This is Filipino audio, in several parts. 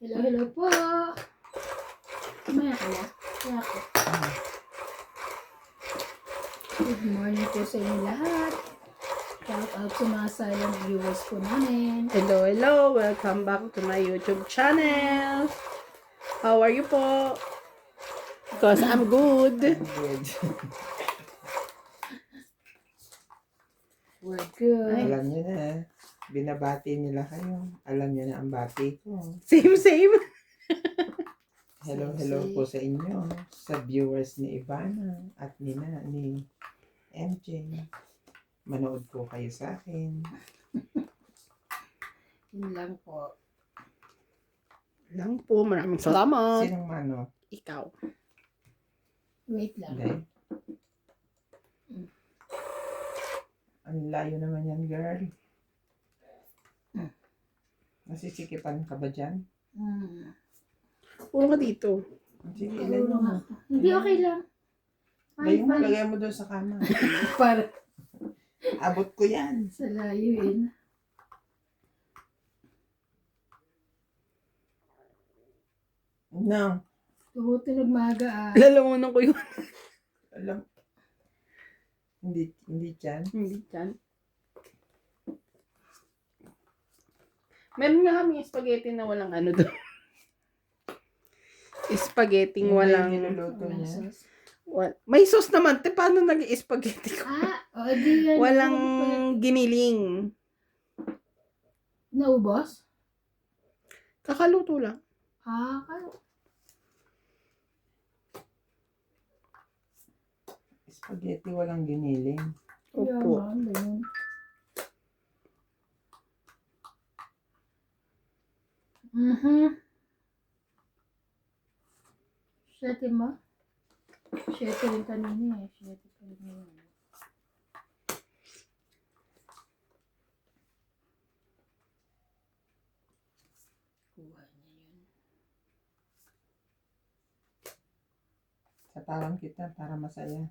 Hello, hello po. Kumaya ka na? Kaya ako. Good morning po sa inyo lahat. Shout out sa mga silent viewers po namin. Hello, hello. Welcome back to my YouTube channel. How are you po? Because I'm good. Good. We're good. Alam niyo na, binabati nila kayo. Alam niyo na ang bati ko. Same, same. Hello, hello po sa inyo. Sa viewers ni Ivana at ni MJ. Manood po kayo sa akin. Yun lang po. Lang po. Maraming salamat. Sinong mano? Ikaw. Wait lang. Hindi. Ang layo naman yan, girl. Nasisikipan ka ba dyan? Puro ka dito. Sige, ilan mo. Hindi, okay lang. Layo mo, lagay mo doon sa kama. Para Abot ko yan. sa layuin. No. Tumutunog maaga ah. Lalamunan ko yun. Alam. Hindi dyan. Hindi dyan. Meron nga kami spaghetti na walang ano doon. Spaghetti Yung walang... niluluto Walang niya. sauce. May sauce naman. Te, paano nag-spaghetti ko? O di yan. Walang giniling. Naubos? Kakaluto lang. Spaghetti walang giniling. Opo. Siyete mo? Siyete rin kanina eh. Siyete pa rin yun. Kuha niya yun. Sa tawang kita para masaya.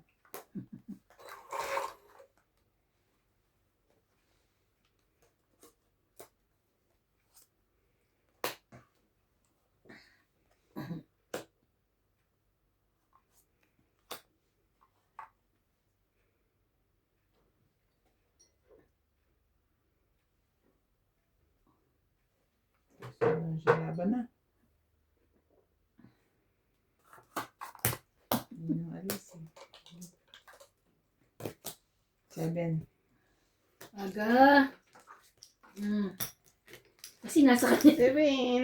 Siya laban na. Hindi nang alis eh. 7. Aga. Kasi nasa kanya. Seven.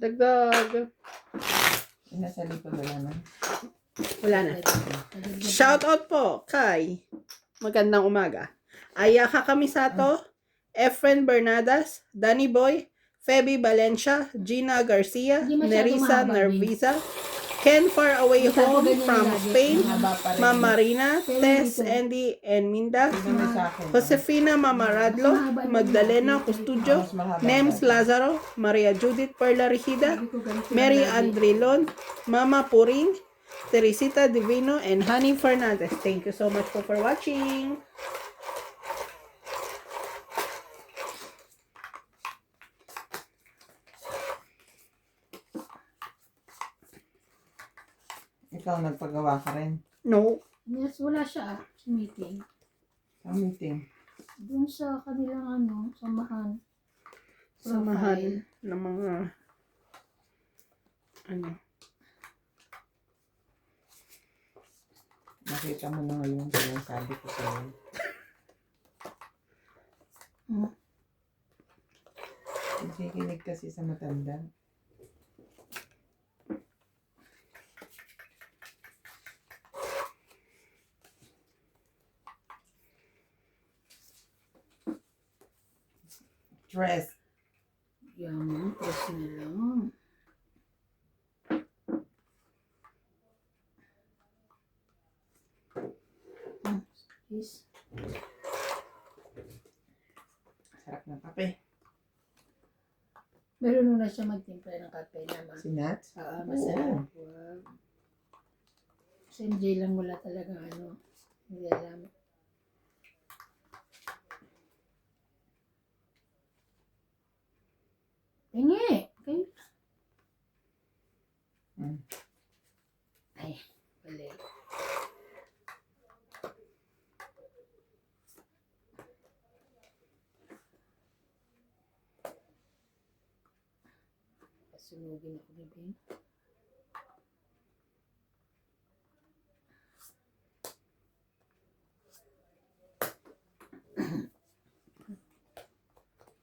Dagdag. Nasa likod wala na. Wala na. Shout out po kay magandang umaga. Ayaka Kamisato, Efren Bernadas, Danny Boy, Feby Valencia, Gina Garcia, Hindi masyado Nerissa mahaba, Nerviza, Ken Far Away Masyado Home ganyan from lagi. Spain, Mahaba pa rin. Ma'am Marina, Pero Tess, dito. Andy, and Minda, Tingnan mo sa akin. Josefina Mamaradlo, Magdalena Custudio, Mas mahaba Nems pa. Lazaro, Maria Judith Perla Rigida, Sabi ko, ganito Mary lang lagi. Andrilon, Mama Puring, Teresita Divino, and Honey Fernandez. Thank you so much for watching. Ikaw nagpagawa ka rin. No. Yes, wala siya sa meeting. Sa meeting. Doon sa kanilang samahan. Samahan ng mga Nakita mo na ngayon kung sabi ko sa'yo. Nakikinig kasi sa matanda. Dress. Yaman, press na lang. Please. Sarap ng kape. Meron na siya magtimpla ng kape naman. Si Nats? Masarap. Wow. Sa MJ lang wala talaga hindi alam. Tingi. Okay. Hmm. Ay, mali. Sunugin ako, bibing.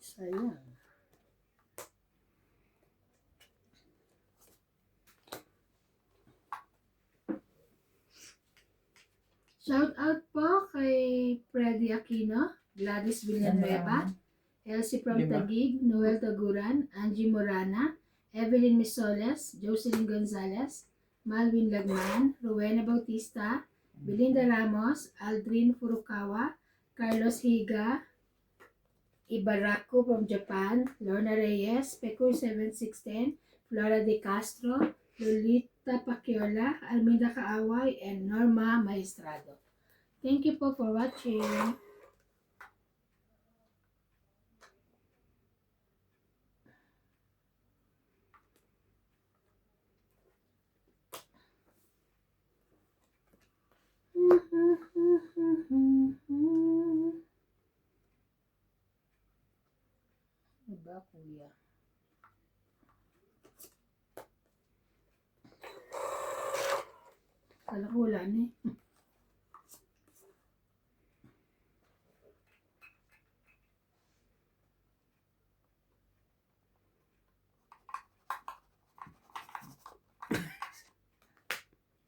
Sayang. Shout out po kay Freddy Aquino, Gladys Villanueva, Elsie from Lima. Taguig, Noel Taguran, Angie Morana, Evelyn Misoles, Jocelyn Gonzalez, Malvin Lagman, Rowena Bautista, Belinda Ramos, Aldrin Furukawa, Carlos Higa, Ibarako from Japan, Lorna Reyes, Pecur 7610, Flora De Castro, Lolita Paciola, Almeida Kaaway, and Norma Maestrado. Thank you po for watching. Diba, kuya? Kala ko wala na eh.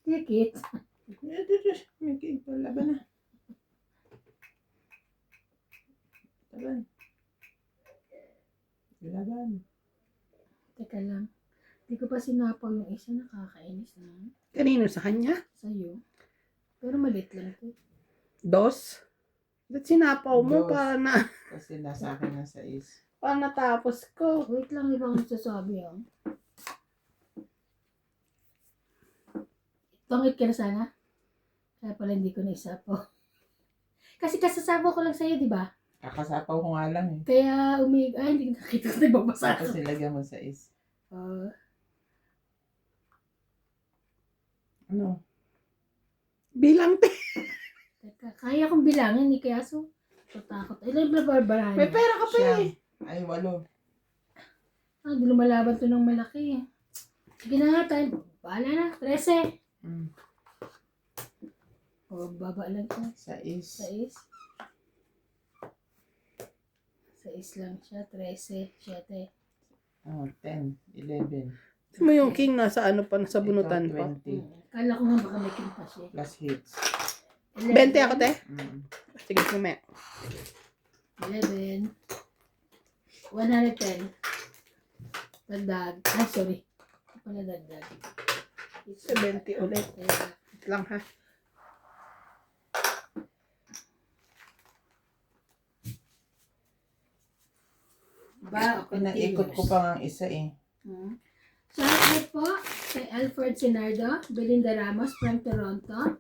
Tikit. May cake pa. Laban na. Laban. Laban. Teka lang. Hindi ko pa sinapaw yung isa. Nakakainis na. Kanino sa kanya? Sa'yo. Pero malit lang ito. Dos? Ba't sinapaw mo Dos. para Nasa akin na 6. natapos ko? Wait lang, ibang nagsasabi ah. Tungit ka na sana. Kaya pala hindi ko naisapaw. Kasi kasasabaw ko lang sa'yo, di ba? Kakasapaw ko nga lang eh. Kaya ay, hindi nakita ko nagbabasa Tapos ko. nilagyan mo 6. Ano? Bilang te. Teka, kaya kong bilangin, ni kaya so. Tatakot. Ilan ba barbarahan? May pera ka pa Siyam. eh. Ay, 8. Di lumalaban to ng malaki. Sige na nga tayo. Bahala na. 13. Baba lang to. 6. 6. 6 lang siya. 13. 7. 10. 11. Ito mo yung king nasa ano pa, nasa bunutan Ikaw, pa. 20. Kala ko nga baka may kimpas eh. Plus hits. 20 ako te. Sige, mamaya. 11. 110. Dagdag. Ay, sorry. Ito pala dagdag. 70 ulit. Wait lang ha. Ba, Pinaikot ko pa ang isa eh. Shoutout po kay Alfred Sinardo, Belinda Ramos from Toronto,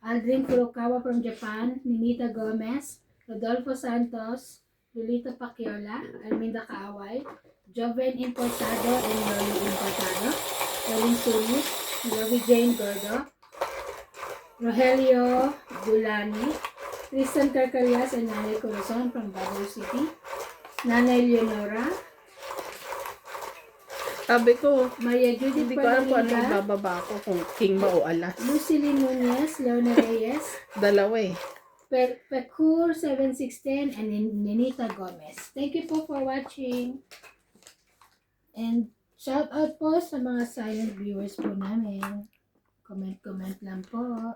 Aldrin Furukawa from Japan, Ninita Gomez, Rodolfo Santos, Lolita Paciola, Alminda Kaaway, Joven Importado and Loli Importado, Elin Sulis, Lovie Jane Gordo, Rogelio Dulani, Tristan Carcarias and Nanay Corazon from Baguio City, Nanay Leonora, Sabi ko, Maria Judith hindi ko alam kung ano yung Panaliga, bababa ko, kung king ba o alas. Lucily Nunez, Leona Reyes, Dalawa eh. Pecur 7610, and Ninita Gomez. Thank you po for watching. And shout out po sa mga silent viewers po namin. Comment lang po.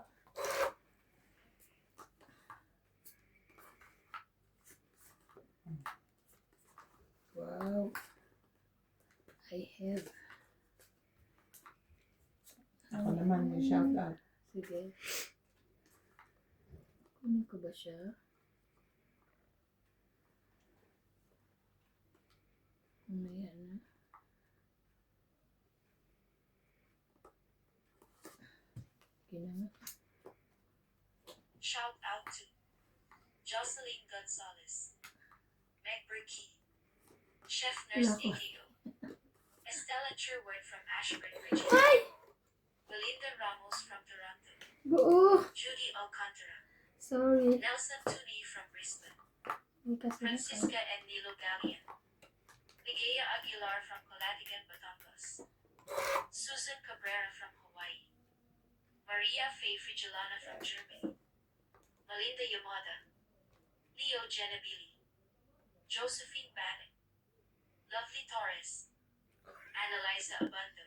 Wow. I have. Ako naman may shout out. Sige. Kunin ko ba siya? Mamaya na. Ginama. Shout out to Jocelyn Gonzalez, Meg Berkey, Chef Nurse Wala ko. Akio, Stella Sherwood from Ashburn, Virginia. Belinda Ramos from Toronto. Buo. Judy Alcantara. Sorry. Nelson Tuni from Brisbane. May kasi Francisca and Nilo Gallian. Ligaya Aguilar from Calatigan, Batangas. Susan Cabrera from Hawaii. Maria Faye Frigilana from Germany. Melinda Yamada. Leo Genabili. Josephine Bannon. Lovely Torres. Annalisa Abando.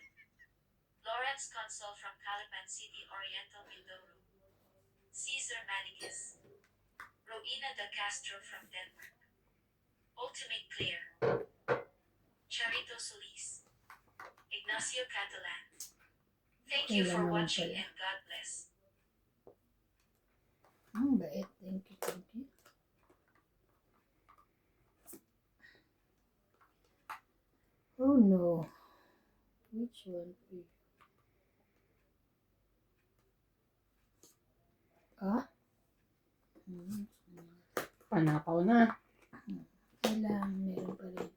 Lawrence Consul from Calapan City, Oriental Mindoro. Caesar Maniguez. Rowena de Castro from Denmark. Ultimate Clear. Charito Solis. Ignacio Catalan. Thank you for Kailan naman watching pala. and God bless. Ang bait. Thank you, thank you. Oh no. Which one? Ah? Panakaw na. Kailangan meron pa rin.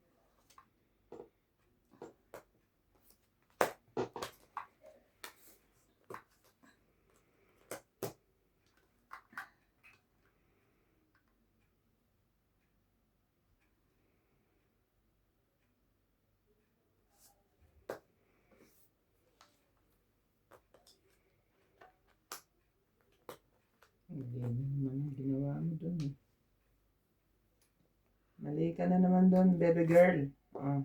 Hindi naman ang ginawa mo dun eh. Mali ka na naman dun, baby girl. Oh.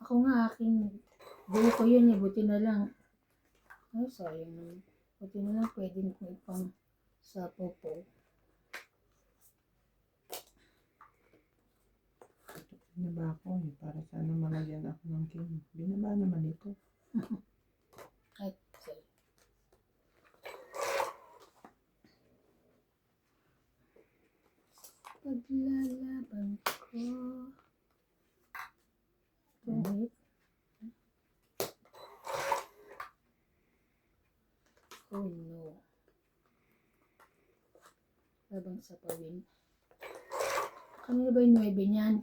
Ako nga aking buo ko yun eh. Buti na lang. Ay, sayang naman. Buti na lang pwedeng ko ipang sa popo. Binaba ako eh, para sana malagyan ako ng king. Binaba naman ito. Ay, sorry. Paglalaban ko. Wait. Oh no. Labang sa pawin. Kanina ba yung 9 niyan?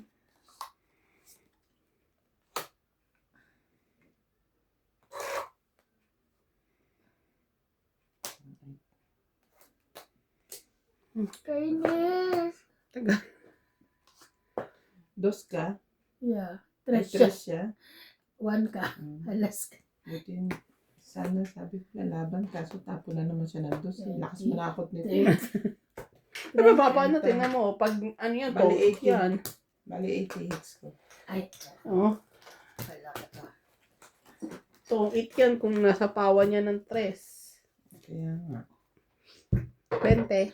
Kainis! Taga. Dos ka? Yeah. Ay, 3 siya. tres siya? 1 ka. Mm. Alas ka. Buti yun. Sana sabi ko lalaban kaso tapo na naman siya ng dos. Lakas manakot nito. Pero paano tingnan mo? Pag ano yan, Bali, topic 18. yan. Bali 80 hits ko. Ay, Oh, wala ka to. topic yan kung nasa pawan niya ng 3. Kaya nga. 20.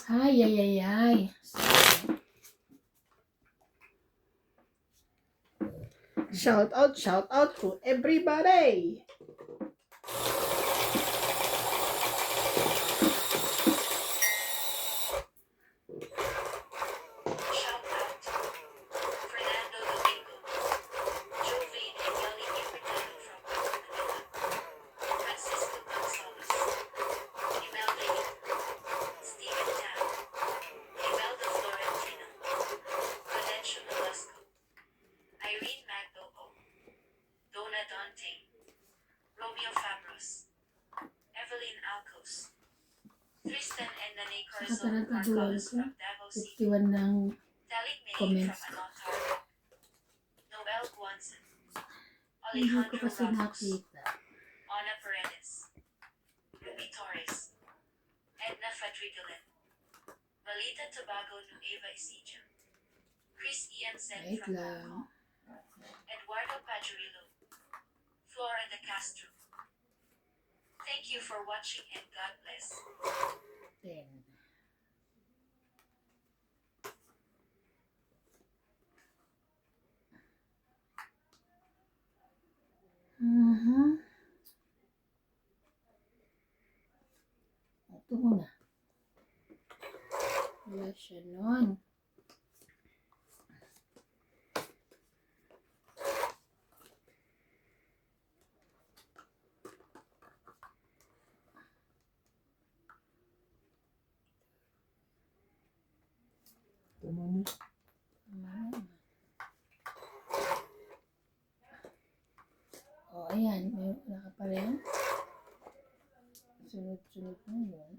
Ay, ay, ay, ay. Shout out to everybody. Shout out to Fernando Domingo, Jovain Emily Ibertano from Manila, Francisco Gonzalez, Imelda Stephen Tan, Imelda Florentina, Prudencio Velasco, Irene Magdo O, Donna Dante, Romeo Fabros, Evelyn Alcos, Tristan and Nane Corazon Katarataduan Marcolis ko. from Davao City, 51 ng Daling May comments from ko. Anontario, Noel Guanzon, Hindi ko Alejandro kasi Ramos, nakita. Ana Paredes, Ruby Torres, Edna Fadrigalan, Malita Tobago Nueva Ecija, Chris Ian Sen Wait from lang. Hong Kong, Eduardo Pajarillo, Flora de Castro. Thank you for watching and God bless. 10. Ito muna. Wala siya nun. Ito muna. Wala. pa rin. Sunod-sunod na yun.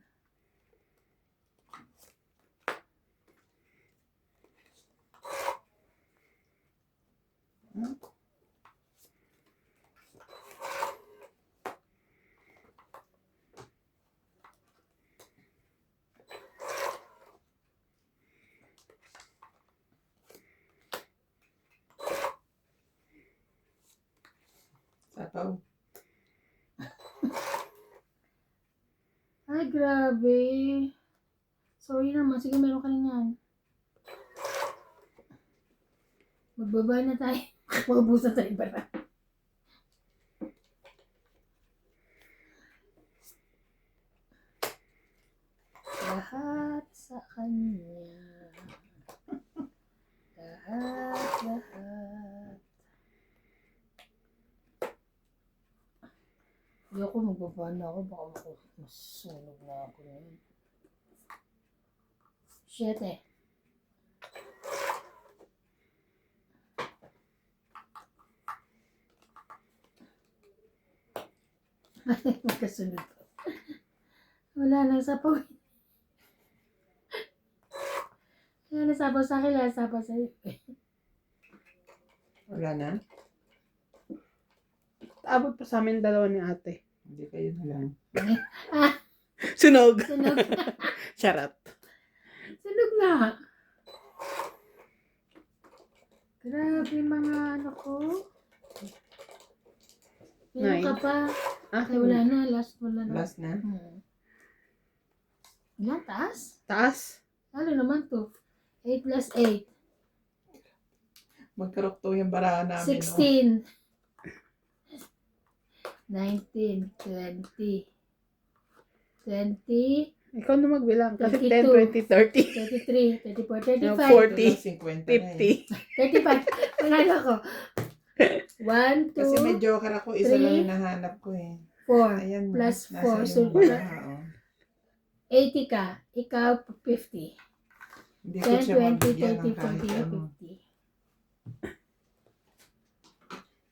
Sapaw. Ay, grabe. Sorry naman. Sige, meron ka rin yan. Magbaba na tayo. Magabusan tayo bara. Lahat sa kanya. Lahat. Hindi ako magbaba na ako. Baka masunog na ako ngayon. 7. Magkasunod po. Wala nang sapaw. Wala nang sapaw sa akin. Wala nang sapaw sa iyo. Wala na? Abot pa sa amin dalawa ni ate. Hindi kayo na lang. Sunog. Sunog. Charot. Sunog nga. Grabe mga ano ko. Meron ka 9. pa. Ah, Ay, wala na. Last wala na. Last na? Ilan taas? taas. Ano naman to? 8 plus 8. Magkarokto yung barahan namin. 16. 19. 20. 20. Ikaw na magbilang. Kasi 22. 10, 20, 30, 33. 34. 35. 40. 50 na eh. 50. 35. Panalo ko. 1, 2, Kasi may joker ako. Isa three, lang yung nahanap ko eh. 4. Ayan. Plus nasa 4. yung So, baraha, oh. 80 ka. Ikaw, 50. Hindi ko 10, siya 20, mabigyan 30, ng kahit 40, ano. 50.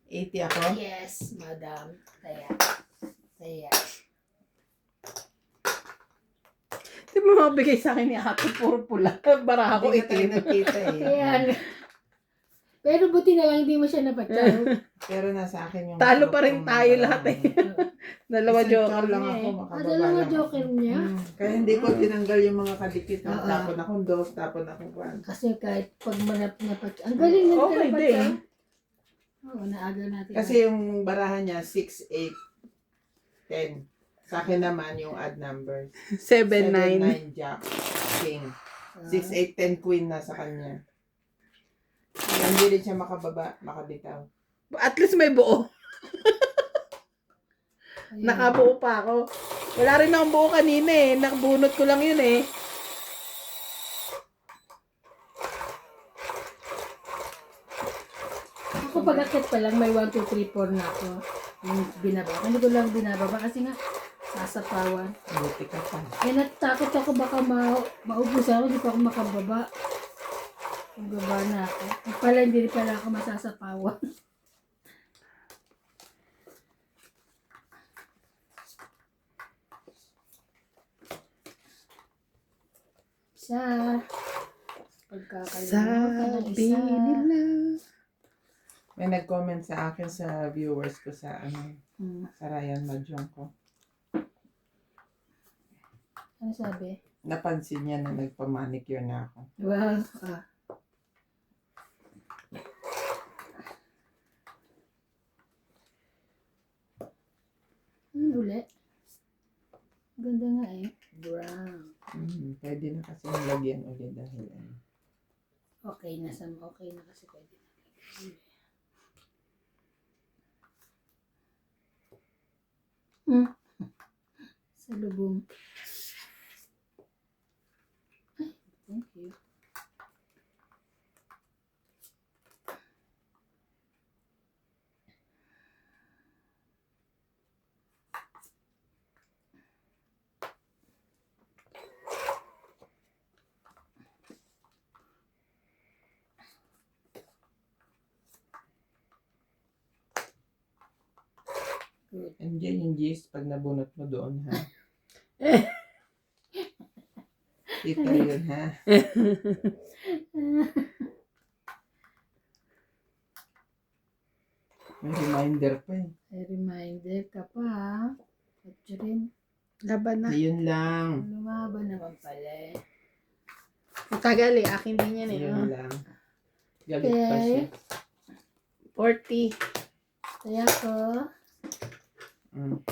80 ako? Yes, madam. Saya. Saya. Di mo mabigay sa akin ni ate. Puro pula. Baraha ko Hindi na tayo itim. nagkita eh. Ayan. Pero buti na lang hindi mo siya napatsaw. Pero nasa akin yung... Talo pa rin karoktong tayo baraha. lahat eh. Dalawa Isang joker char lang niya ako, eh. makababa Dalawa lang joker ako. niya. Kaya hindi ko tinanggal yung mga kadikit. Oo. Tapon akong dos, tapon akong kwan. Kasi kahit pag manap napatsaw. Ang galing na Okay napatsaw. din. Oo, naaga natin. Kasi yung barahan niya, 6, 8, 10. Sa akin naman yung odd numbers. 7, 9 9. jack, king. Ah. 6, 8, 10 queen na sa kanya. Kaya hindi rin siya makababa, makabitaw. At least may buo. Ayan. Nakabuo pa ako. Wala rin akong buo kanina eh. Nakabunot ko lang yun eh. Ako pag-akit pa lang, may 1, 2, 3, 4 na ako. Yung binababa. Hindi ko lang binababa kasi nga sasapawan. Buti ka pa. Eh, natakot ako baka maubusan ako, hindi pa ako makababa. Magbaba na ako. Pala, hindi rin pala ako masasapawan. Isa. Pagkakalimutan ka ng Sabi isa. nila. May nag-comment sa akin sa viewers ko sa sa Ryan Mahjong ko. Ano sabi? Napansin niya na nagpa-manicure na ako. Wow. Uli. Ganda nga eh. Brown. Pwede na kasi nilagyan ulit dahil Okay na okay na kasi pwede na. Sa lubong. Ay, thank you. Good. MJ, yung gist, pag nabunot mo doon, ha? Kita yun, ha? May reminder pa eh. May reminder ka pa ha. Picturein. Laban na. Ayun lang. Lumaban naman pala eh. Ang tagal eh. Akin din yan eh. Ayun Oh. lang. Galit pa siya. 40. Kaya ko,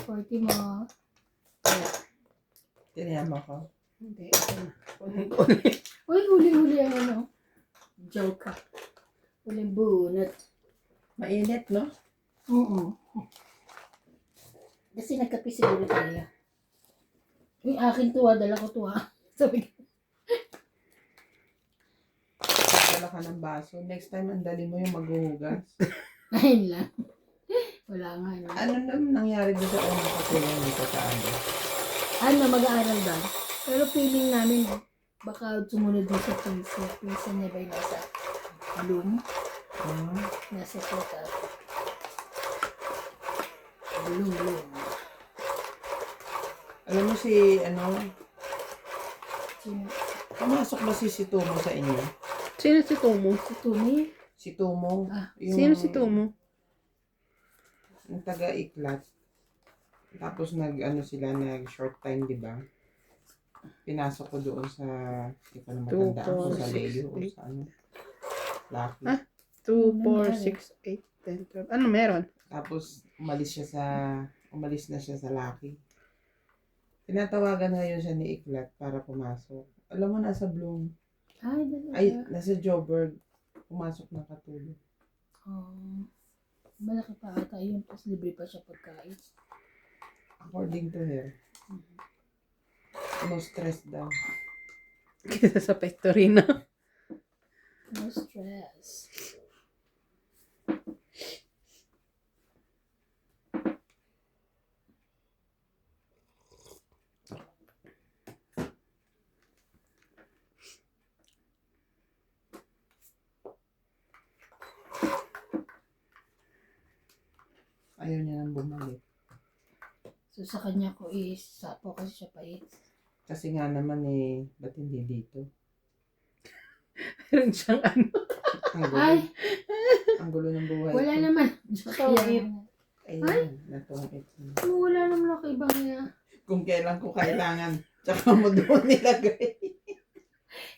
40 mo. Tiniyama ko. Hindi. Kunin ko na. Uy, huli-huli ang ano. Joke ka. Huling bunot. Mainit, no? Oo. Kasi nagkape siguro tayo. Yung akin tuwa, dala ko tuwa. Sabi ko, Dala ka ng baso. Next time, ang dali mo yung maghuhugas. ayun lang. Wala nga na. Ano naman nangyari doon sa unang katulong nito sa ano? Ano, mag-aaral ba? Pero feeling namin, baka sumunod din sa pinsa. Pinsa niya ba yung nasa bloom? Nasa total. Bloom. Alam mo si, Sino? pumasok ba si Tumo sa inyo? Sino si Tomo? Si Tumi? Si Tumo? Ah, Sino si Tomo? Yung taga-iklat. Tapos sila, nag-short time, di ba? Pinasok ko doon sa, hindi ko na matandaan ko sa 2, 4, Leo o 6, sa ano. Lucky. Ah? 2, 4, 6, 8, 10, 12. Ano meron? Tapos, umalis na siya sa Lucky. Tinatawagan ngayon siya ni Iklat para pumasok. Alam mo, nasa Bloom. Ay, Nasa Joburg. Pumasok na katulog. Malaki pa ata yun. Tapos libre pa siya pagkain. According to her. No stress daw. Kita sa Pectorina. No stress. Ayaw niya nang bumalik. So sa kanya ko is sapo kasi siya pait. Kasi nga naman ba't hindi dito? Meron siyang ano. Ang gulo. Ay, Ang gulo ng buhay wala ko. naman. Tungit. Ayun, natungit. Wala naman ako ibang niya. Kung kailan ko kailangan, tsaka mo doon nilagay.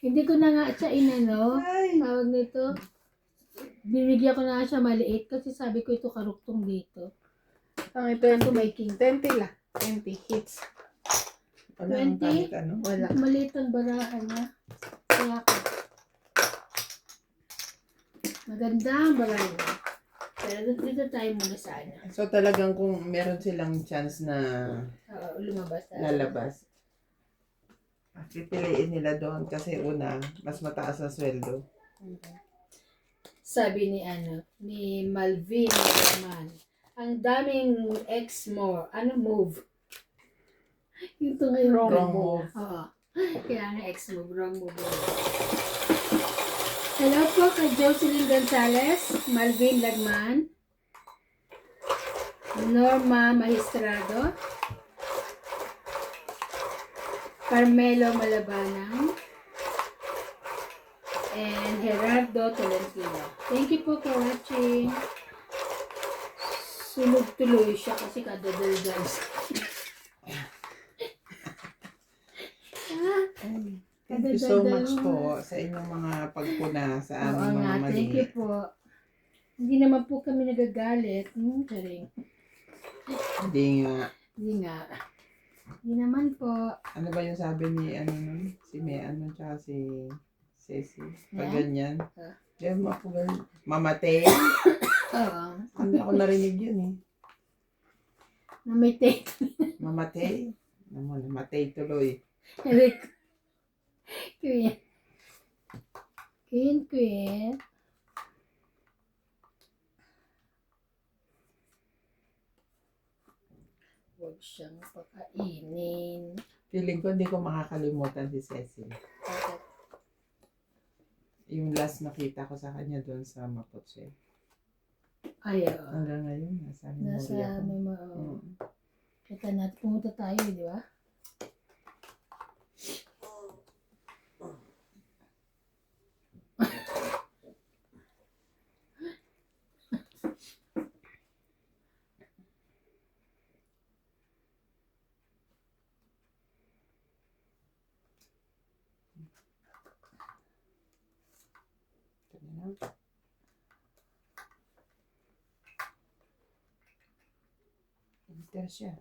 Hindi ko na nga siya inano. Ay! Tawag nito. Binigyan ko na nga siya maliit kasi sabi ko ito karuktong dito. Ang Ito 20. may king. 20 lang. 20 hits. Wala kang 20? kahit ano. Wala. Maliit ang barahan niya. Kaya ko. Maganda ang barahan niya. Pero dito tayo muna sana. So talagang kung meron silang chance na Lumabas tayo. lalabas, pipiliin nila doon kasi una, mas mataas na sweldo. Sabi ni Malvin naman, ang daming move. Yung to ngayon. Wrong move. Oo. Kaya nga move, wrong move. Hello po kay Jocelyn Gonzalez, Malvin Lagman, Norma Magistrado, Carmelo Malabanang, and Gerardo Tolentino. Thank you po for watching. Sunog tuloy siya kasi kadadaldal. Thank you so much po sa inyong mga pagpuna sa Oo aming mga nga, mali. thank you po. Hindi naman po kami nagagalit. Charing. Hindi nga. Hindi nga. Hindi naman po. Ano ba yung sabi ni nun? Si Mean tsaka si Ceci? Pag Yeah? ganyan. Ah. Diyan mo ako ganyan. Mamatay? Oo. Hindi ako narinig yun eh. Na may take. Mamatay? Namatay tuloy. Eric. Queen. Huwag siyang pakainin. Feeling ko hindi ko makakalimutan si Cecil. Bakit? Yung last nakita ko sa kanya doon sa Mapotse. Ay, oo. Hanggang ngayon, nasa memory Nasa ako. memo. Mm. Kita natin, pumunta tayo, di ba? Ito na lang. Enter siya.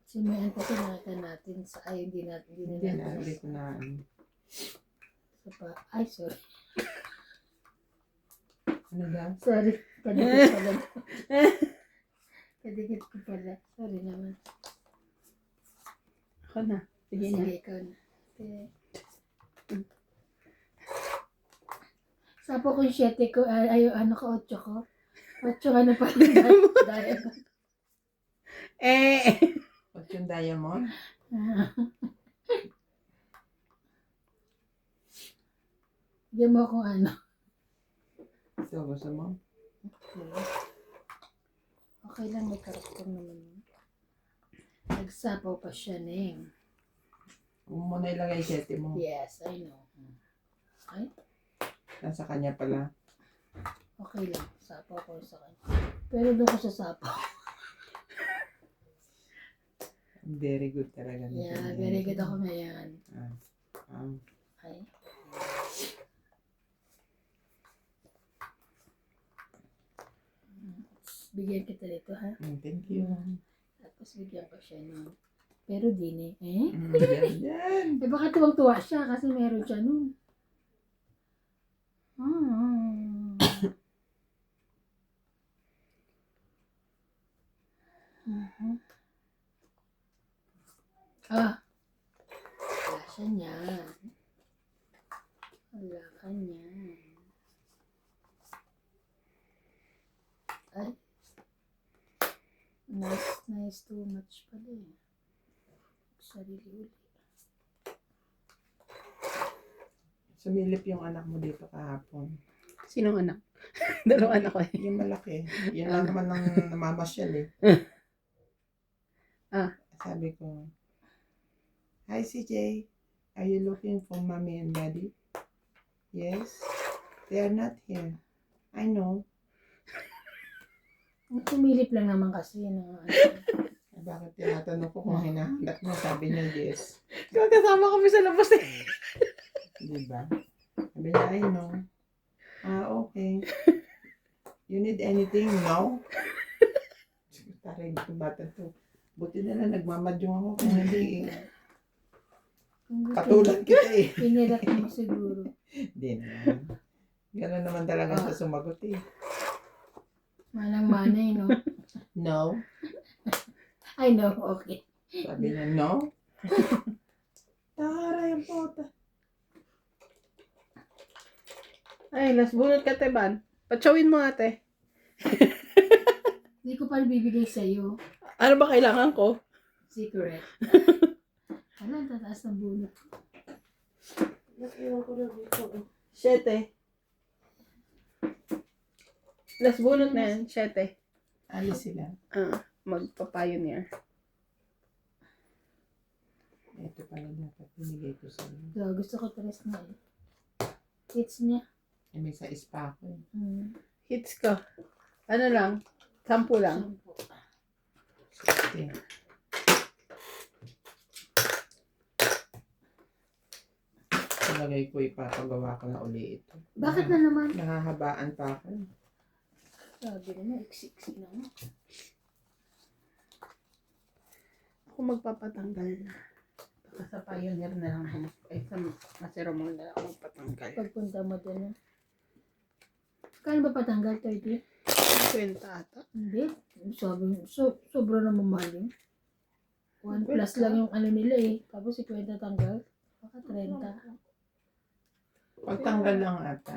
Si Mayan kasi nakita natin sa, ay, hindi natin, Hindi na, hindi ko na. Sa pa, ay, sorry. Ano daw? Sorry, kadikit pala. Kadikit ko pala. Sorry naman. Ako na. Sige na. Sige, ikaw na. Okay. Sapo ko yung 7 ko, ay, ano ko, 8 ko. 8 ano pa dahil. What's yung diamond? Bigyan mo akong ano. Ito, gusto mo? Okay lang, may karakter naman. Nagsapaw pa siya, Neng. Huwag mo na ilagay 7 mo. Yes, I know. Ay, Nasa kanya pala. okay lang. Sapaw ko sa kanya. Pero doon ko sa sapaw. Very good talaga. nito. Yeah, very good ako ngayon. Ah. Ay. Bigyan kita dito, ha? Thank you. Tapos bigyan ko siya nun. Pero din eh. Yan. Eh baka tuwang-tuwa siya kasi meron siya nun. Mhm. Ah. Wala siya niyan. Wala ka niyan. Ay. Nice too much pala eh. Sarili uli. Sumilip yung anak mo dito kahapon. Sinong anak? Dalawang anak ko eh. Yung malaki. Yan lang naman ang namamasyal eh. Sabi ko, Hi CJ, are you looking for mommy and daddy? Yes, they are not here. I know. Tumilip lang naman kasi ng ano. Bakit tinatanong ko kung hinahanap niya? Sabi niya yes. Kasama kami sa labas eh. Diba? Sabi niya, I know. Ah, okay. You need anything? No? Taray ko bata to. Buti na lang nagmamadyong ako kung hindi patulan kita eh. Pinilat mo siguro. Hindi naman. Gano'n naman talaga siya sumagot eh. Manang-manay, no? No? I know, okay. Sabi niya, no? Taray ang pota. Ay, last bunot ka, Teban. Patsawin mo, ate. Hindi ko pa bibigay sa'yo. Ano ba kailangan ko? Secret. Ano ang tataas ng bunot? Nag-iwan ko na dito. 7. Last bunot na yan, 7. Alis sila. Magpa-pioneer. Ito pala dapat binigay ko sa iyo. So, gusto ko tres na eh. Hits niya. Eh, may sa ispa ko eh. Hits ko. Ano lang? 10 lang. 60. Talagay ko ipapagawa ko na uli ito. Bakit na naman? Nahahabaan pa ako. Sabi na, iksi-iksi na nga. Ako magpapatanggal na. Baka sa pioneer na lang. Ay, sa maseromol na lang ako magpatanggal. Pagpunta mo doon. Kano ba patanggal? 30? 20 ata. Hindi. Sabi, sobra na mamahalin. 1 plus lang yung ano nila eh. Tapos 50 tanggal. Baka 30. Pagtanggal lang ata.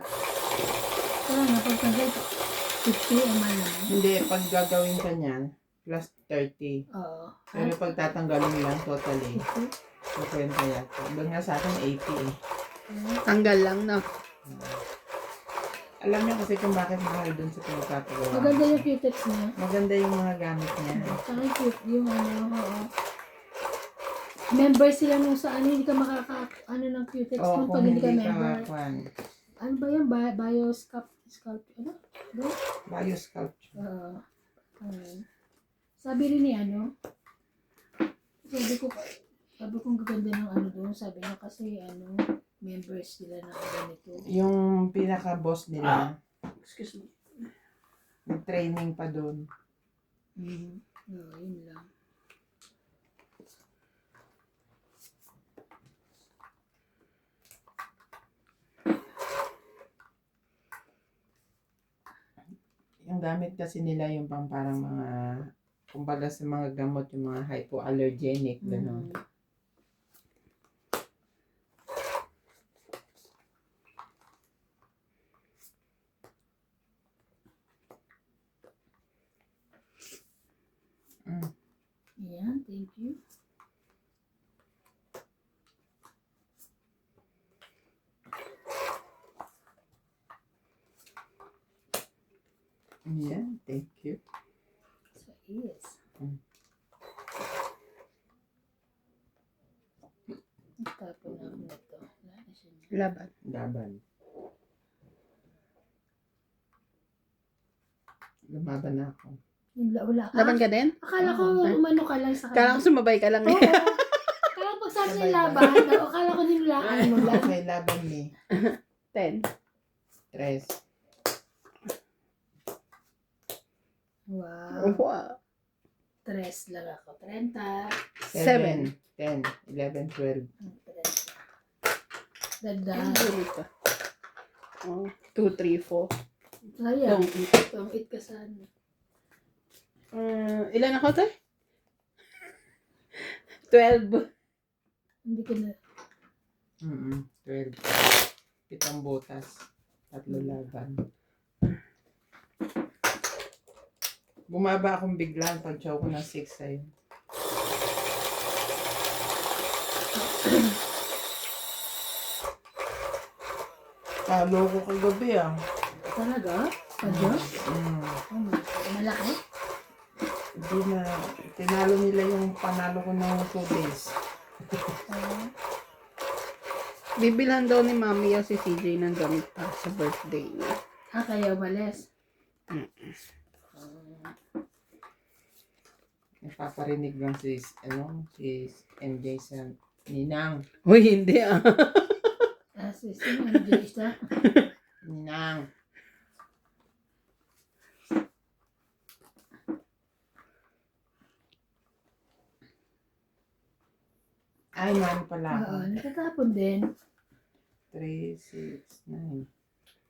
Kaya nga, pagtanggal 50 ang naman. Hindi, pag gagawin ka niyan, plus 30. Oo. Pero pag tatanggalin lang totally, 50? 50 yata. Doon nga sa akin 80 eh. Tanggal lang, no? Alam niyo kasi kung bakit mahal dun sa pinagpapagawa. Maganda yung cutex niya. Maganda yung mga gamit niya. Tsaka cute yung oo. Member sila nung sa hindi ka ng cutex Oo, nun kung pag hindi ka hindi member. ka kwan. Ano ba yung ano? Ba? Biosculpture. Sabi rin ni sabi ko ang gaganda ng doon, sabi niya kasi members sila na ganito. Yung pinaka-boss nila, Excuse me. nag-training pa dun. Yun lang. Yung gamit kasi nila yung pang parang mga, kumbaga sa mga gamot, yung mga hypoallergenic, gano'n. Ayan, thank you. Yeah, thank you. So, yes. Tapon na ako nito. Wala na siya. Laban. Laban. Lumaban na ako. Wala ka? Laban ka din? Akala ko umano ka lang sa Kala ko sumabay ka lang Oo. eh. Kaya pag sabi ng laban, akala ko nilulaan mo lang. Okay, laban ni 10. Tres. Wow. Wow. 3 lang ako. 30. 7. 10. 11, 12. 30. Dagdag. Dito. 2, 3, 4. Sayang. Long. Itong 8 ka sana. Ilan ako tayo? 12. Hindi ka na. 12. 7 butas. 3 laban. Bumaba akong biglaan pag chow ko ng 6 sa'yo. Talo ko kagabi Talaga? Padyo? Mm. Malaki? Hindi na, tinalo nila yung panalo ko ng 2 days. Bibilhan daw ni Mami yung si CJ ng damit para sa birthday niya. Kaya umalis. Napaparinig lang si MJ sa Ninang. Uy, hindi ah. Sino yung isa? Ninang. Ay, man pala ako. Oo, natatapon din. 3, 6, 9,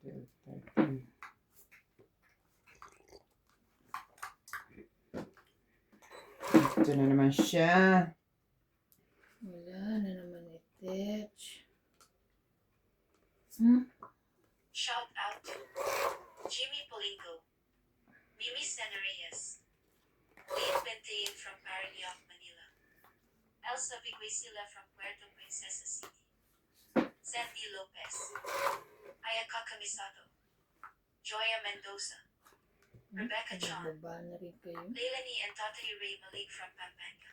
12, 13. Ito na naman siya. Wala na naman itech. Shout out to Jimmy Polingo, Mimi Senarias, Leah Bentein from Paraguay, Manila, Elsa Viguisila from Puerto Princesa City, Sandy Lopez, Ayaka Kamisato, Joya Mendoza, Rebecca Chan, Baba na rin kayo. Leilani and Tatay Ray Malik from Pampanga,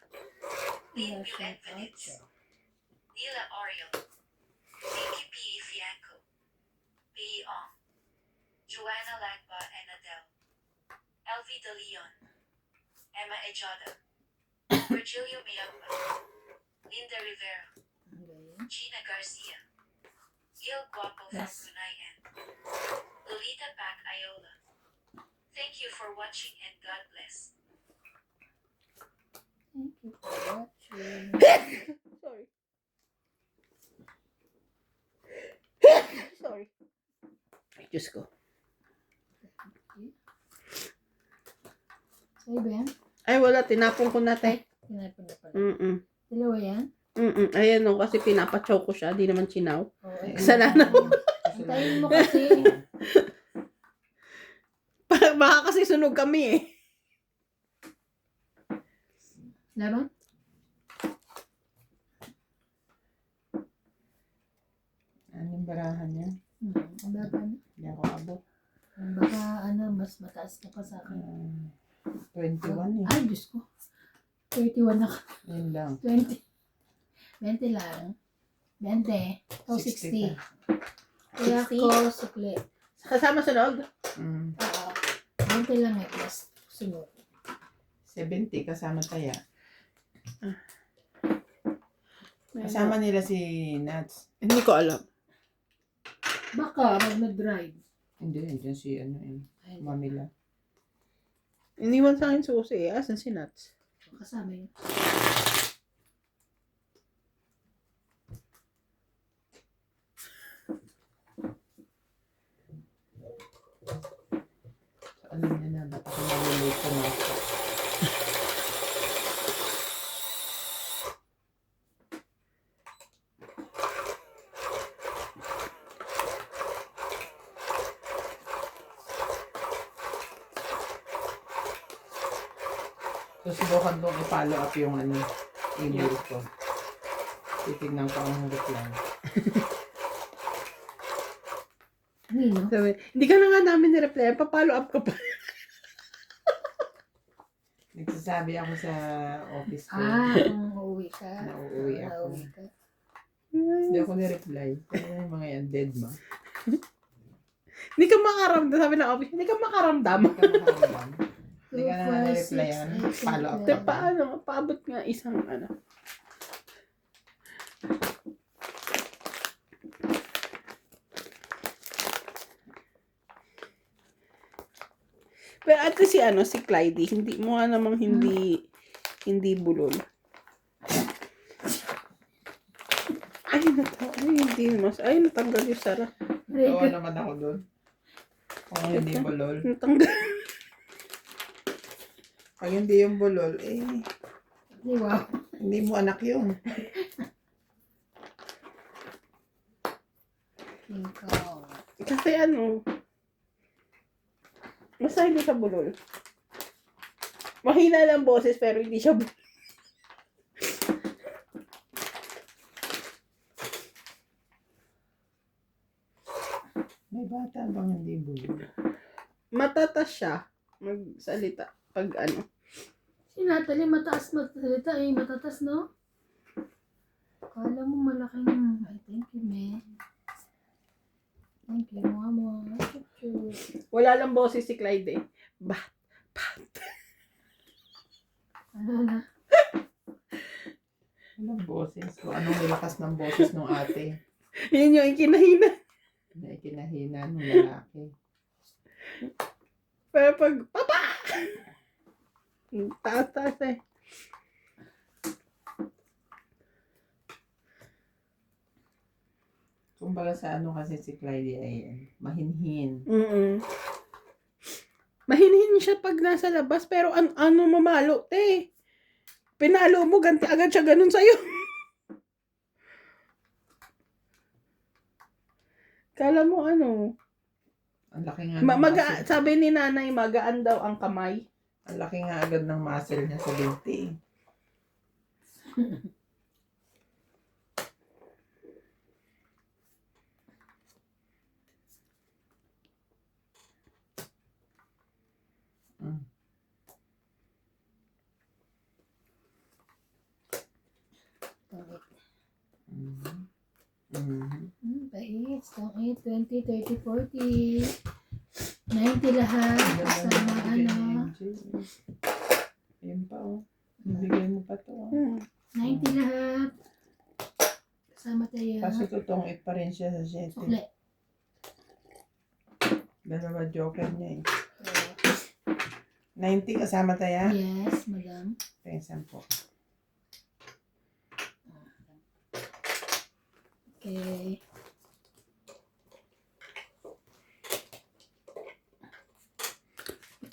Lynn Wala Bulen siyang Benitz, outro. Nila Ariel, Vicky P. Fianco, P. Ong, Joanna Lagba and Adele, Elvie De Leon, Emma Ejada, Virgilio Mayagba, Linda Rivera, Okay. Gina Garcia, Gil Guapo from Yes. Brunei and Lolita Pac Iola. Thank you for watching and God bless. Thank you for watching. Sorry. Sorry. Ay, Diyos ko. Sa'yo ba yan? Ay, wala. Tinapon ko na, te. Tinapon na pala. Mm-mm. 2 yan? Ayan o, kasi pinapachow ko siya. Di naman chinaw. Oo. Kasalanan mo. Antayin mo kasi. Baka kasi sunog kami eh. Laban? Anong barahan niya? Ang laban. Hindi ako abot. Baka mas mataas na pa sa akin. 21 eh. Ay, Diyos ko. 31 na ka. Yun lang. 20. 20 lang. 20. O 60 60. Kaya 60? ko sukli. Kasama sunog? Oo. 20 lang eh. Plus sunod. 70 kasama taya. Kasama nila si Nats. Hindi ko alam. Baka mag-drive. Hindi, nandiyan si Mamila. Iniwan sa akin susi eh. Asan si Nats? Kasama yun. Alam niya na, ba't ako nalilito na ako? Susubukan kong i-follow up yung email ko. Titignan ko ang reply. Nino? Sabi, hindi ka na nga namin ni-reply. Pa-follow up ka pa. Nagsasabi ako sa office ko. Kung uuwi ka. Nauuwi ako. Nauuwi ka. Hindi ako ni-reply. Kaya yung mga yan, dead ma. Hindi ka makaramdam. Sabi ng office, hindi ka makaramdam. Hindi ka makaramdam. Hindi ka na 2, 4, na-replyan. 6, 8, Follow up. Te, paano? Paabot nga isang Pero at least si Clyde, hindi mo nga namang hindi bulol. Ay, natanggal yung Sara. Oo naman ako doon. Kung hindi bulol. Natanggal. Pag hindi yung bulol, Wow. hindi mo anak yun. King Kong. Kasi basta hindi siya bulol. Mahina lang boses pero hindi siya bulol. May bata bang hindi bulol? Matatas siya magsalita pag Si Natalie, mataas magsalita eh. Matatas, no? Kala mo malaking... Ay, thank you, man. Thank you, mama. Chuchu. Wala lang boses si Clyde eh. Bat. Ano na? Anong boses? O anong nilakas ng boses ng ate? Yun yung ikinahina. Na ikinahina ng lalaki. Pero pag, papa! Taas eh. Kumbaga sa kasi si Clyde ay mahinhin. Mahinhin siya pag nasa labas, pero mamalo, te. Pinalo mo, ganti agad siya ganun sa'yo. Kala mo Ang laki nga ng muscle. sabi ni nanay, magaan daw ang kamay. Ang laki nga agad ng muscle niya sa binti. Bait. Stangit. 20, 30, 40. 90 lahat. Kasama Ayun pa Bibigay mo pa to 90 lahat. Kasama tayo. Kaso totoong it pa rin siya sa 7. Sukli. Dalawa joker niya 90 kasama tayo? Yes, madam. Pensan po. Okay.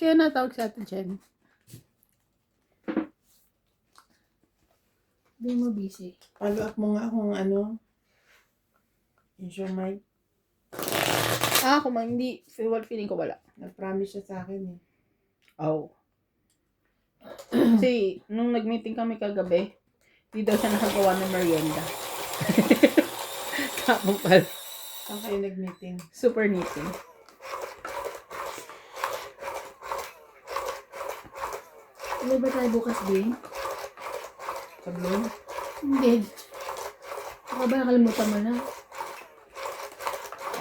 Kaya natawag sa atin, Jen. Hindi mo busy. Follow up mo nga kung insure mic. Kung hindi, feeling ko wala. Nag-promise siya sa akin Oh. Kasi, nung nag-meeting kami kagabi, hindi daw siya nakagawa ng merienda. Kapag pala. Saan kayo nag-meeting? Super meeting. Tuloy ba tayo bukas din? Sa Bloom? Hindi. Baka ba nakalimutan mo na?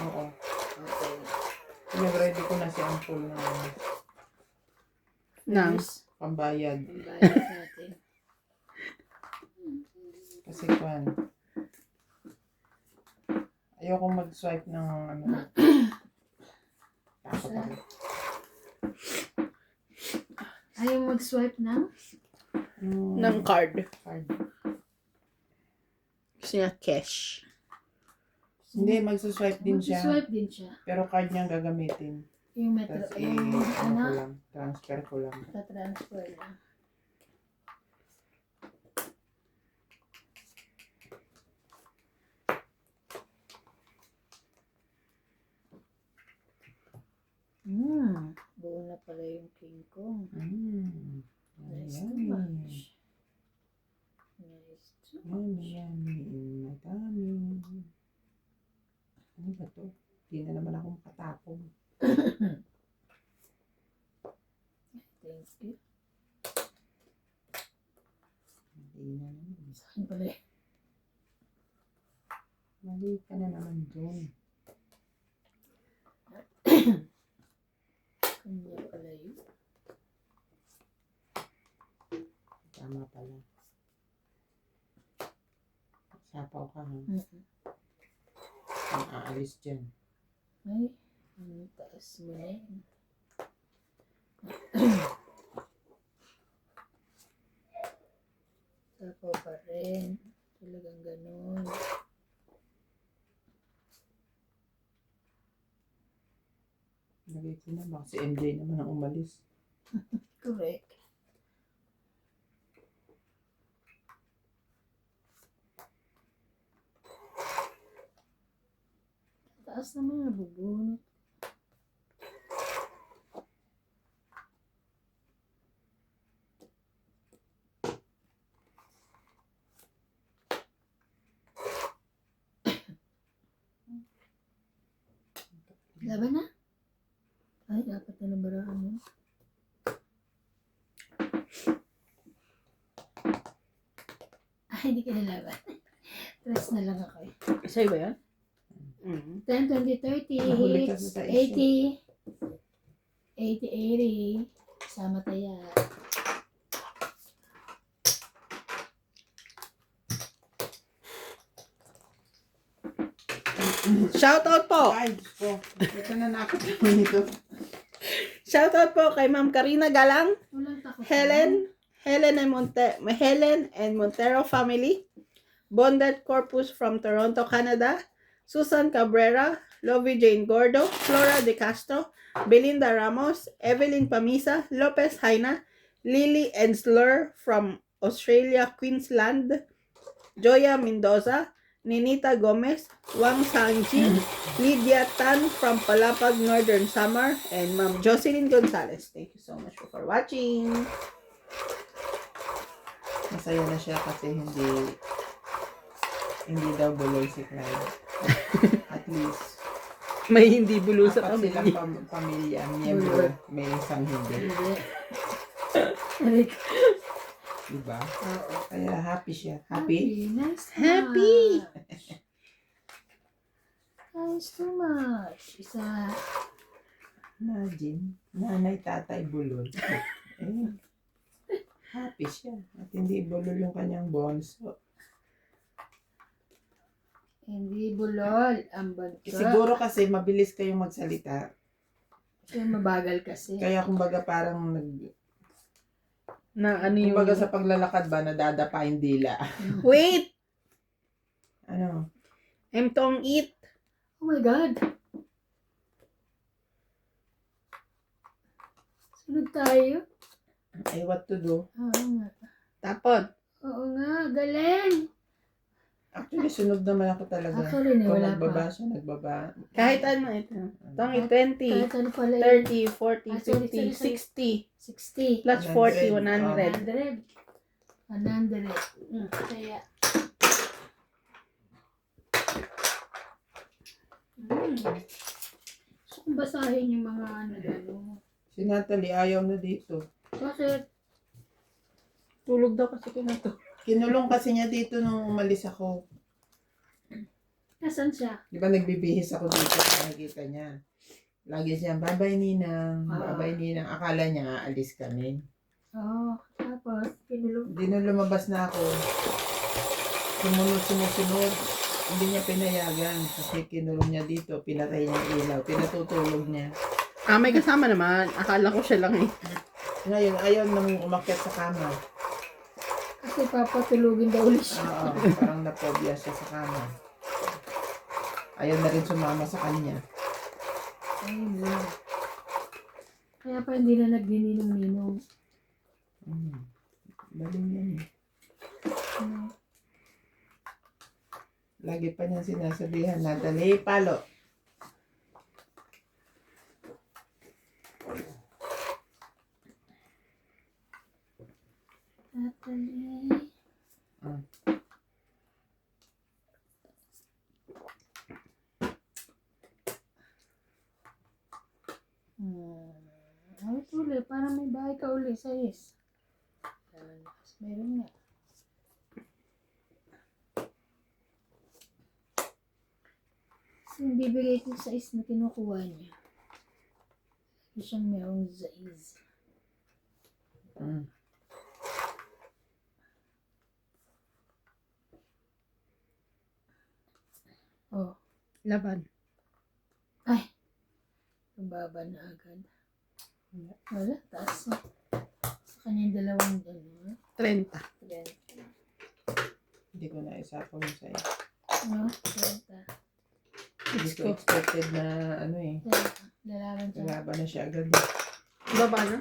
Oo. Okay. Pinag-ready ko na si Ampul na Nang. Yes. pambayad. Ang bayad natin. Kasi kwan. Ayoko mag-swipe ng ano. Takot ako. Ayaw mag-swipe na? Ng card. Card. Gusto niya cash. Hindi, magsuswipe din siya. Mag-swipe din siya. Pero card niya ang gagamitin. Yung metro, Tapos yung ano ko ano, lang, transfer ko lang. tatransfer lang. Buo na pala yung king kong. Nice too Yummy. much. Nice too Yummy, yummy in my tummy. Ano ba to? Hindi na naman ako makatapong. Thank you. Hindi na naman. Saan pala eh? Mali ka na naman dun. Kanya pala yun. Tama pala. Sapaw ka ha. Ang aalis dyan. Ay, ang taas mo na yun. Sapaw pa rin. Talagang ganun. Lagay ko na. Baka si MJ naman ang umalis. Correct. Taas naman nabubunot. Laban na? Ay, dapat na nabaraan mo. Ay, hindi ka nalaban. Tres na lang ako eh. Sa'yo ba yan? 10, 20, 30, Nahuli ka hits, sa isa. 80, 80. Sama tayo. Shoutout po! Ay, Diyos ko. Ito na naman ito. Shoutout po kay Ma'am Karina Galang, Walang takot. Helen and Montero family, Bonded Corpus from Toronto, Canada, Susan Cabrera, Lovie Jane Gordo, Flora De Castro, Belinda Ramos, Evelyn Pamisa, Lopez Haina, Lily Ensler from Australia, Queensland, Joya Mendoza, Ninita Gomez, Wang Sanji, Lydia Tan from Palapag, Northern Samar, and Ma'am Jocelyn Gonzalez. Thank you so much for watching. Masaya na siya kasi hindi daw bulol si Clyde. At least, May hindi bulusa apat silang kami. pamilya, miyembro, may isang hindi. Hindi. Diba? Oo. Kaya happy siya. Happy? Nice. Happy. Nice too much. Isa. Imagine, nanay, tatay, bulol. Eh, happy siya. At hindi bulol yung kanyang bonso. Hindi bulol. Ang banto. Siguro kasi mabilis kayong magsalita. Siya mabagal kasi. Kaya kumbaga parang Na ano yung... kumbaga sa paglalakad ba, nadadapa yung dila. Wait! Ano? I'm tong eat. Oh my God. Sunod tayo. Ay, what to do? Oo nga. Tapon. Oo nga. Galing. Actually, sunod naman ako talaga. Ako rin eh. Kung Wala nagbaba pa. siya, nagbaba. Kahit ano ito. Tong eat 20, Kahit ano pala yun. 30, 40, Ah, sorry, 50, sorry, 60, 60. plus 40, 100. 100. Kaya. So, kung basahin yung mga ano. Si Natalie, ayaw na dito. Bakit? Tulog daw kasi kinato. Kinulong kasi niya dito nung umalis ako. Nasaan siya? Di ba nagbibihis ako dito, nakikita niya. Lagi siya, bye-bye Ninang, bye-bye Ninang. Akala niya, alis kami. Oo. Tapos, pinulong. Hindi nung lumabas na ako, sumusunod. Hindi niya pinayagan kasi kinulong niya dito, pinatay niya yung ilaw, pinatutulog niya. May kasama naman. Akala ko siya lang eh. Ngayon, ayaw nang umakyat sa kama. Kasi papatulugin daw ulit siya. Oo, parang napobia siya sa kama. Ayaw na rin sumama sa kanya. Ayun lang. Kaya pa hindi na nagnininong-ninong. Baling yan eh. Ano? Lagi pa niya sinasabihan na, dali, palo. Natalie. Ay, uli. Parang may bahay ka uli sa is. Meron nga. Yung bibigay ko sa is na kinukuha niya. Hindi siyang merong zaiz. Oh, Laban. ay. Tumaba na agad. Wala, taas na. Sa kanyang dalawang ano. 30. Then, Hindi ko na isapaw yung sa'yo. no, 30. Hindi ko expected na ano eh. Lalaban siya. Lalaban na siya agad. Baba na?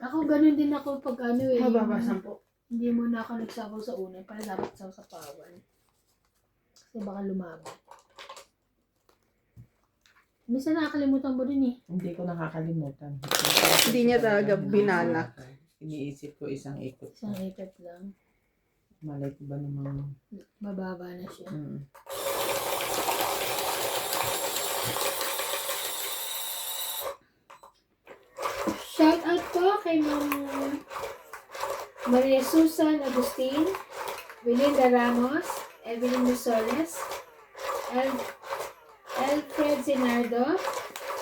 Ako ganun din ako pag ano eh. Mababa, yung 10. Hindi mo na ako nagsapaw sa una. Para dapat sa pawan. Kasi baka lumaban. Minsan nakakalimutan mo din eh. Hindi ko nakakalimutan. Hindi niya talaga binalak. Iniisip ko isang ikot. Isang ikot lang. Malay ko ba namang... Mababa na siya. Shout out po kay Ma'am Maria Susan Agustin, Belinda Ramos, Evelyn Misoles, Alfred Sinardo,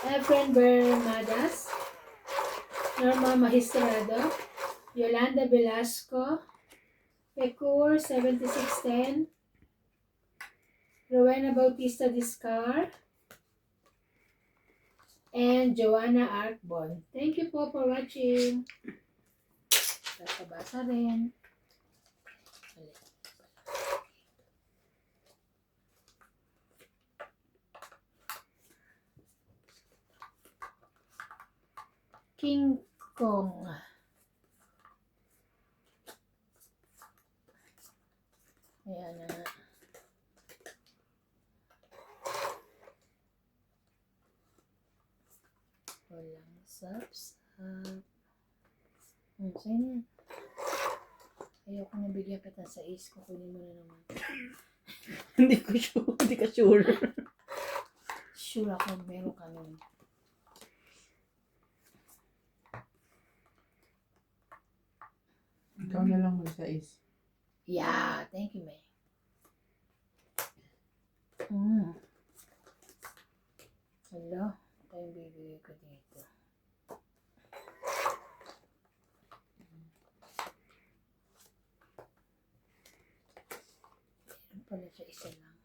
Efren Bermadas, Norma Magistrado, Yolanda Velasco, Pecur 7610, Rowena Bautista Discar, and Joanna Arkbon. Thank you po for watching. Basa rin. King Kong. Ayan na. Walang sap-sap. Sa'yo na yan. Ayoko na bigyan kita sa ace. Kukunin mo na naman. Hindi ko sure. Hindi ka sure. Sure ako meron ka nun. Ikaw na lang mag-sais. Yeah, thank you, May. Hello, ito yung bibigay ko dito. Meron pala siya isa lang.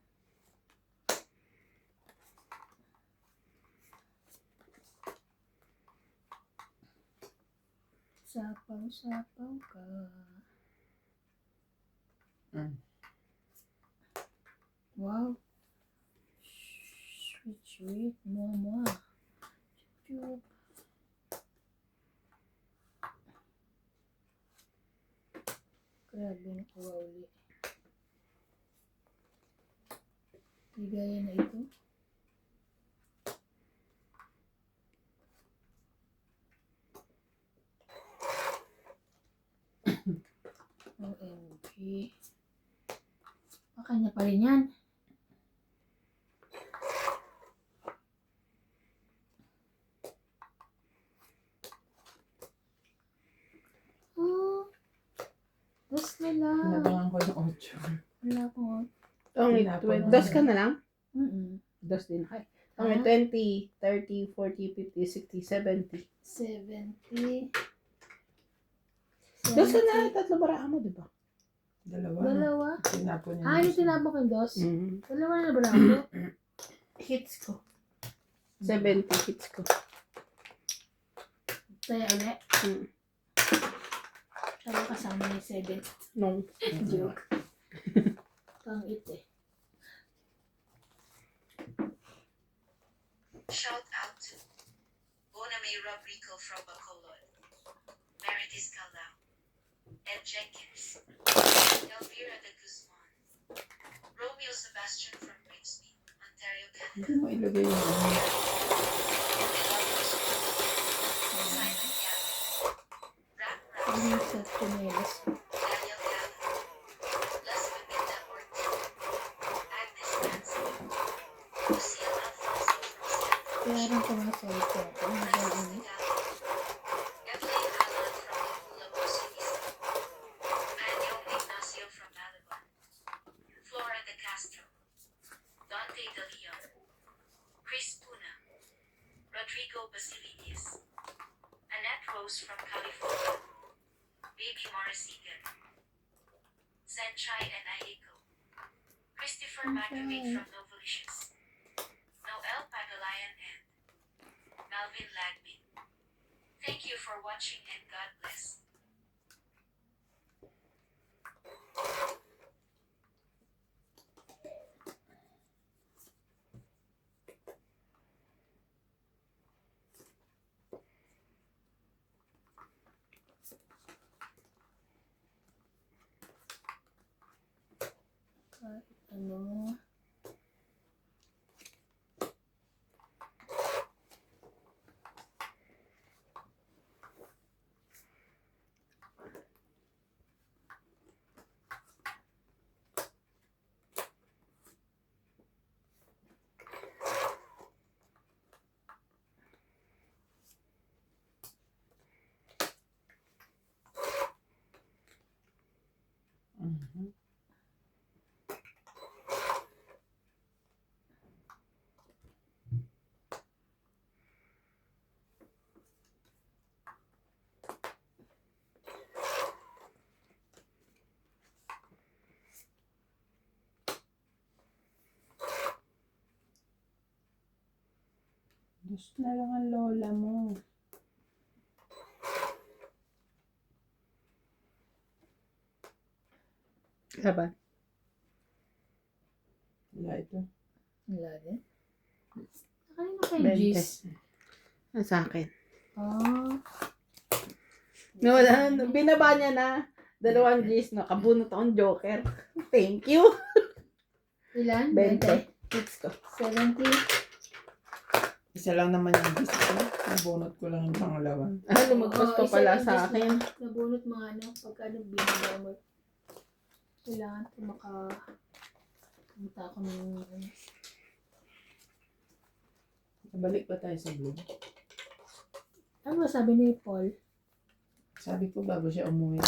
Sapaw-sapaw ka. Wow. Sweet, sweet, mama. Chup. Grabe na kuha uli. Ligaya na ito. OMG. Kanya pa rin yan. Oh. kang 8. Wala akong... Tongit, Tinapon mo dos na. ka na lang? Mm-mm. Dos din. Ay. Ah? Tongit, 20, 30, 40, 50, 60, 70. 70. Dos ka na, tatlo baraan mo, di ba? Dalawa. Dalawa. Tinapon niya. Ah, yung tinapon ko yung dos? Mm. Dalawa na ba ako? Hits ko. 70 hits ko. Tayo ulit. Mm. Tama kasama yung 7. No. Joke. Pang it eh. Shout out to Boname Rodrigo from Bacolod, Meritis Calao, Ed Jenkins, Elvira de Guzman, Romeo Sebastian from Grimsby, Ontario, Hindi Canada, mo ilagay yung ano. Simon Gavin, Rap Ang Rap, sa chinelas. Daniel Gavin, Les Melinda Ortiz, Agnes Nancy, Lucille Alfonso from Stanford, Kaya rin ko mga solid ko. Ang Francis magaling. Tagalog, Evelyn Alan from Lapu-Lapu City, Manuel Ignacio from Malabar, Flora de Castro, Dante De Leon, Chris Puna, Rodrigo Basilides, Annette Rose from California, Baby Morrisigan, Senchai and Aiko, Christopher McAvey from Novolicious, Noel Pagalayan and Malvin Lagbin. Thank you for watching and God bless. Ano? Mhm. Diyos na lang ang lola mo. Laban. Wala ito. Wala din. Kanino kayo 20. G's? Ang sa akin. Oh. Nawala, binaba niya na. 2 G's, nakabunot akong joker. Thank you. Ilan? 20. Hits ko. 70. Isa lang naman yung gusto ko. Nabunot ko lang yung pangalawa. Ah, lumagpas pa Oo, pala isa sa lang akin. gusto. Nabunot mga ano, pagka nagbibigay mo. Kailangan ko pumunta ako ng ano. Balik pa tayo sa blue. Ano ba sabi ni Paul? Sabi ko bago siya umuwi.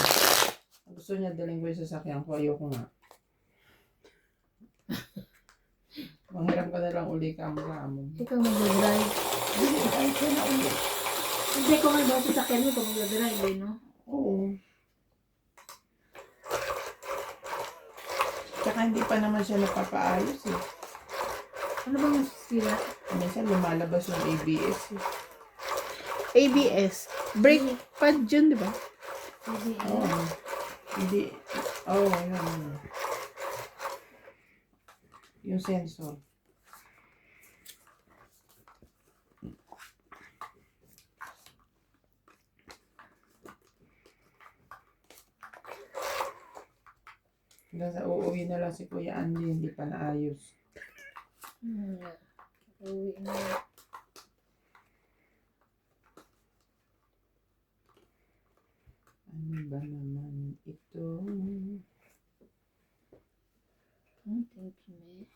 Gusto niya daling ko yung sasakyan ko. Ayoko nga. Manghiram ka na lang uli kamo-kamo. Ikaw mag-drive. Hindi, kahit ko na uli. Hindi ko nga ba sa sakyan mo ikaw mag-drive eh, no? Oo. Tsaka hindi pa naman siya napapaayos eh. Ano bang sila? Minsan lumalabas yung ABS eh. ABS. Brake pad yun, di ba? Hindi Oo. Hindi. Oo, yun. Yung sensor. Hanggang sa uuwi na lang si Kuya Andy, hindi pa naayos. Uwi na. Ano ba naman ito? Thank you, me.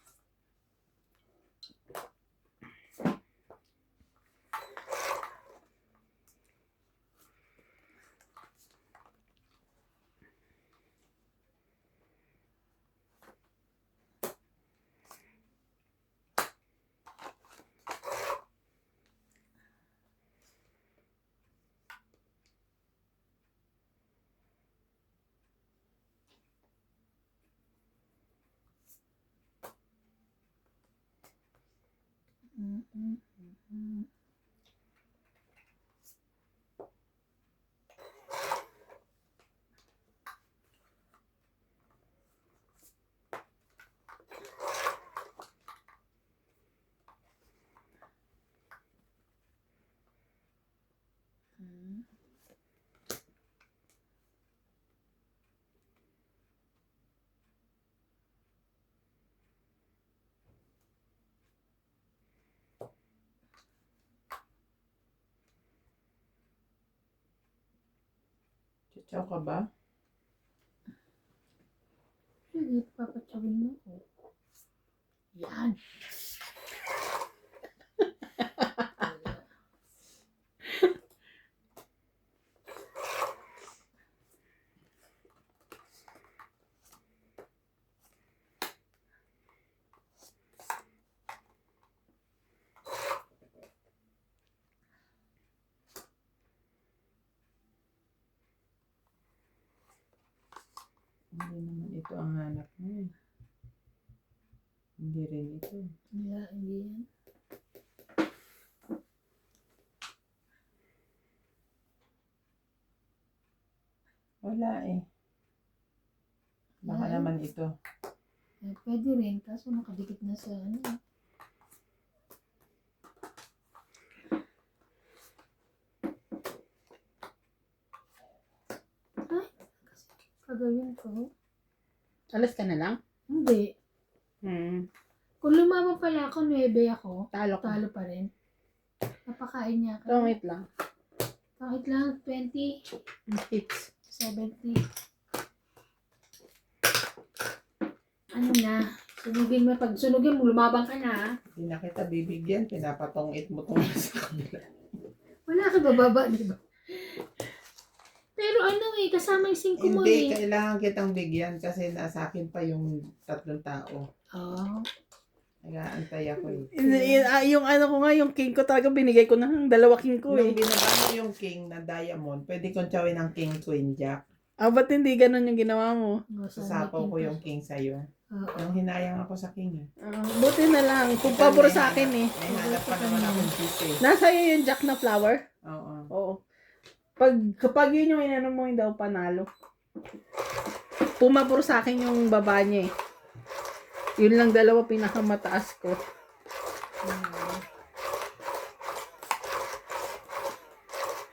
Chichaw ka ba? Sige, papatsawin mo ko. Yan. Hindi naman ito ang hanap mo eh. Hindi rin ito. Yeah, hindi yan. Wala eh. Baka Ay. naman ito. Eh, pwede rin, kaso nakadikit na sa ano. Ay, kasi kagawin ko. Alas ka na lang? Hindi. Kung lumaban pala ako, 9 ako, Talo ka. talo pa rin. Napakain niya ako. Tungit lang. Kahit lang 20, Hits. 70. Ano na, sunugin mo. Pag sunugin mo, lumabang ka na. Ha? Hindi na kita bibigyan. Pinapatongit mo tong sa kanila. Wala ka bababa, di ba? Pero ano eh, kasama yung 5 mo Hindi, eh. kailangan kitang bigyan kasi nasa akin pa yung 3 tao. Oh. Nag-aantay ako eh. Yung ano ko nga, yung king ko talaga binigay ko na ng 2 king ko Nung eh. binaba mo yung king na diamond, pwede kong tsawin ng king queen jack. Ba't hindi ganun yung ginawa mo? Sasapaw ko yung king sa'yo. Oo. Nung hinayang ako sa king eh. Buti na lang. Kung pabor sa akin eh. May hanap pa naman akong cheese eh. Nasa iyo yung jack na flower? Oo. Oo. Kapag yun yung inano mo, hindi ako panalo. Pumabor sa akin yung baba niya eh. Yun lang 2 pinakamataas ko.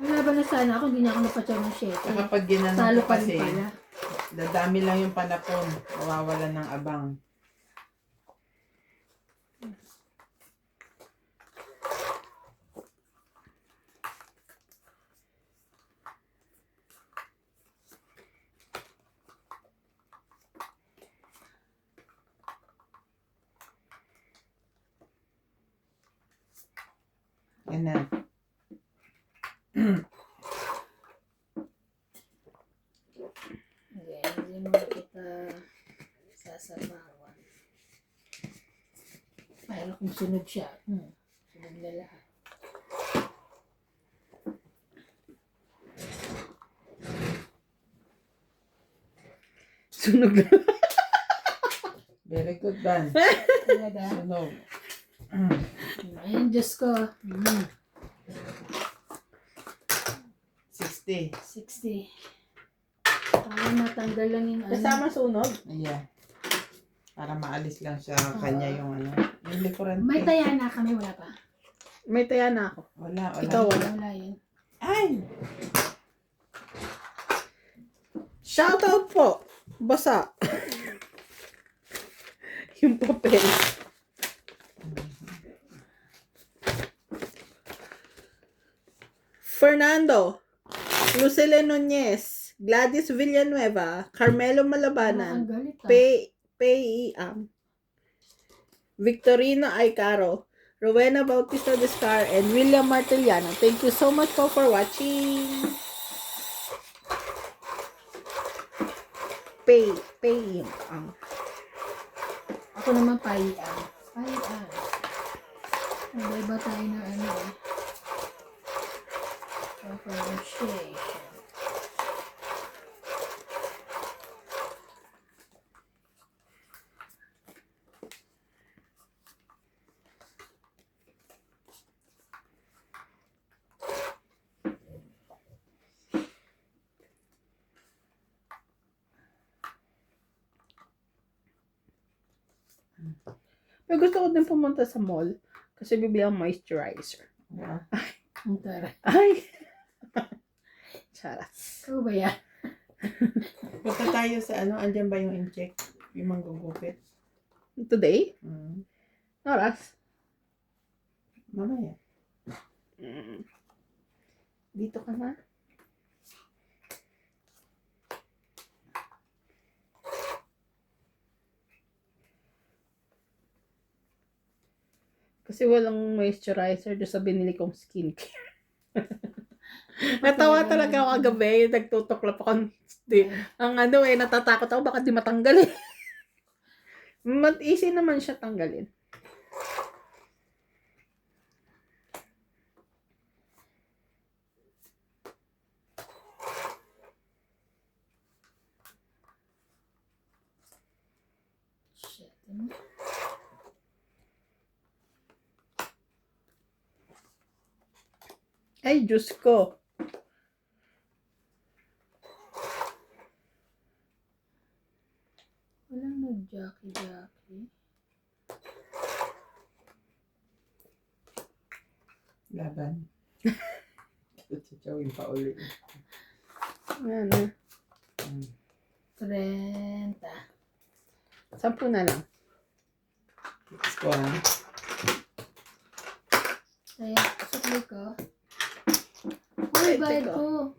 Wala ba na sana ako, hindi na ako napatyaw ng 7. Kapag ginanong Talo ko pa rin kasi, pala. dadami lang yung panapon. Mawawalan ng abang. Yan na. Okay, hindi mo kita sasabawan. Pero kung sunod siya, sunod na lahat. Sunog na. Very good, Dan. Talaga. Sunog. Ayun, Diyos ko. 60. 60. Para matanggal lang yung ano. Kasama sunog? Yeah. Para maalis lang sa kanya yung ano. Yung likuran. May taya na kami, wala pa. May taya na ako. Wala. Ikaw wala. Wala yun. Ay! Shoutout po. Basa. Yung papel. Fernando. Lucille Nunez. Gladys Villanueva. Carmelo Malabanan. Ang galit ah. Pei Victorino Aicaro. Rowena Bautista Descar and William Martiliano. Thank you so much po for watching. Pei Ako naman payian. Payian. Hindi ba tayo na ano eh? Pronunciation. Pero gusto ko din pumunta sa mall kasi bibili ang moisturizer. Yeah. Ang tara. Ay! Charas. Ikaw ba yan? Punta tayo sa andyan ba yung in-check? Yung manggugupit? Today? Mm. Oras? Mamaya. Dito ka na. Kasi walang moisturizer doon sa binili kong skincare. Natawa talaga ako kagabi. Nagtutuklap ako. Natatakot ako baka di matanggal eh. Easy naman siya tanggalin. Shit. Ano? Ay, Diyos ko. Walang nag-jockey-jockey. Laban. Chichawin pa uli. Ano? 30. 10 na lang. Let's go ha. Kaya, sukli ko. Uy, bayad ko.